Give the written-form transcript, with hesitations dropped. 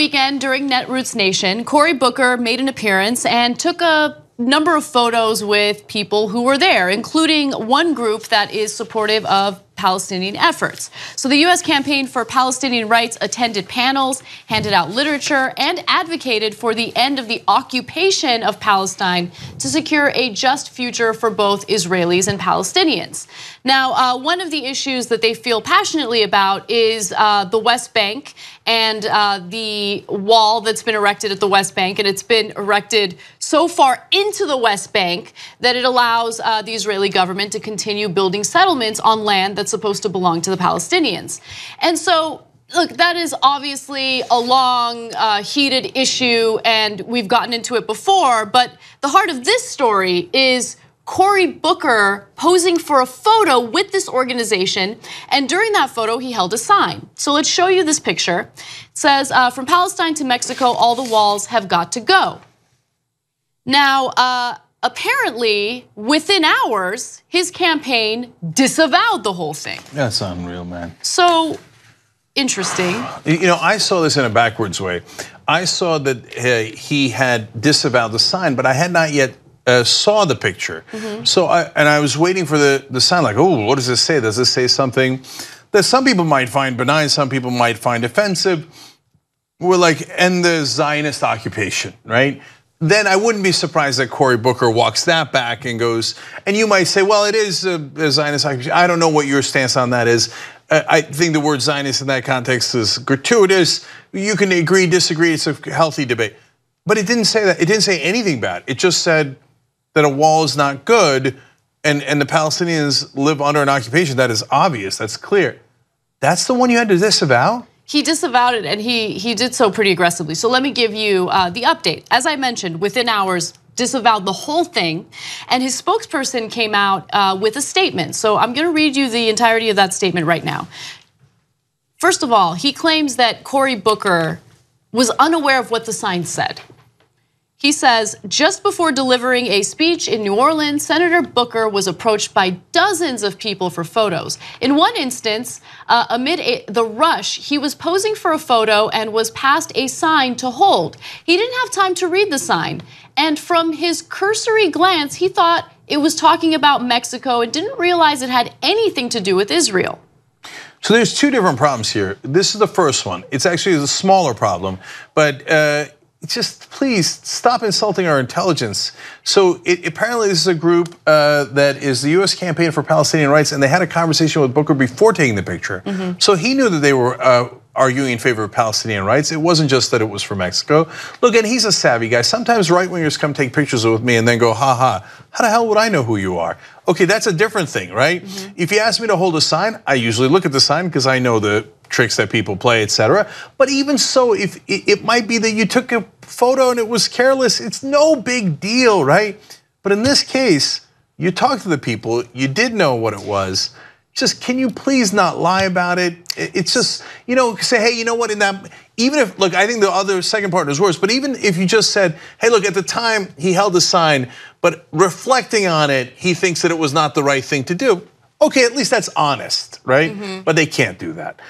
weekend during Netroots Nation, Cory Booker made an appearance and took a number of photos with people who were there, including one group that is supportive of Palestinian efforts. So the US Campaign for Palestinian Rights attended panels, handed out literature, and advocated for the end of the occupation of Palestine to secure a just future for both Israelis and Palestinians. Now, one of the issues that they feel passionately about is the West Bank and the wall that's been erected at the West Bank, and it's been erected so far into the West Bank that it allows the Israeli government to continue building settlements on land that's supposed to belong to the Palestinians. And so, look, that is obviously a long, heated issue, and we've gotten into it before, but the heart of this story is Cory Booker posing for a photo with this organization, and during that photo, he held a sign. So let's show you this picture. It says, from Palestine to Mexico, all the walls have got to go. Now, apparently, within hours, his campaign disavowed the whole thing. That's unreal, man. So interesting. You know, I saw this in a backwards way. I saw that he had disavowed the sign, but I had not yet saw the picture. So I was waiting for the sign, like, oh, what does this say? Does this say something that some people might find benign, some people might find offensive? We're like, end the Zionist occupation, right? Then I wouldn't be surprised that Cory Booker walks that back and goes, and you might say, well, it is a Zionist occupation. I don't know what your stance on that is. I think the word Zionist in that context is gratuitous. You can agree, disagree, it's a healthy debate. But it didn't say that, it didn't say anything bad. It just said that a wall is not good and the Palestinians live under an occupation. That is obvious, that's clear. That's the one you had to disavow? He disavowed it, and he did so pretty aggressively. So let me give you the update. As I mentioned, within hours, disavowed the whole thing, and his spokesperson came out with a statement. So I'm gonna read you the entirety of that statement right now. First of all, he claims that Cory Booker was unaware of what the sign said. He says, just before delivering a speech in New Orleans, Senator Booker was approached by dozens of people for photos. In one instance, amid the rush, he was posing for a photo and was passed a sign to hold. He didn't have time to read the sign. And from his cursory glance, he thought it was talking about Mexico and didn't realize it had anything to do with Israel. So there's two different problems here. This is the first one. It's actually the smaller problem, but just please stop insulting our intelligence. So apparently this is a group that is the US Campaign for Palestinian Rights, and they had a conversation with Booker before taking the picture. So he knew that they were arguing in favor of Palestinian rights. It wasn't just that it was for Mexico. Look, and he's a savvy guy. Sometimes right-wingers come take pictures with me and then go, ha ha, how the hell would I know who you are? Okay, that's a different thing, right? If you ask me to hold a sign, I usually look at the sign because I know the tricks that people play, etc. But even so, if it might be that you took a photo and it was careless, it's no big deal, right? But in this case, you talked to the people, you did know what it was. Just, can you please not lie about it? It's just, you know, say, hey, you know what, in that, even if, look, I think the other second part is worse, but even if you just said, hey, look, at the time he held the sign, but reflecting on it, he thinks that it was not the right thing to do. Okay, at least that's honest, right? But they can't do that.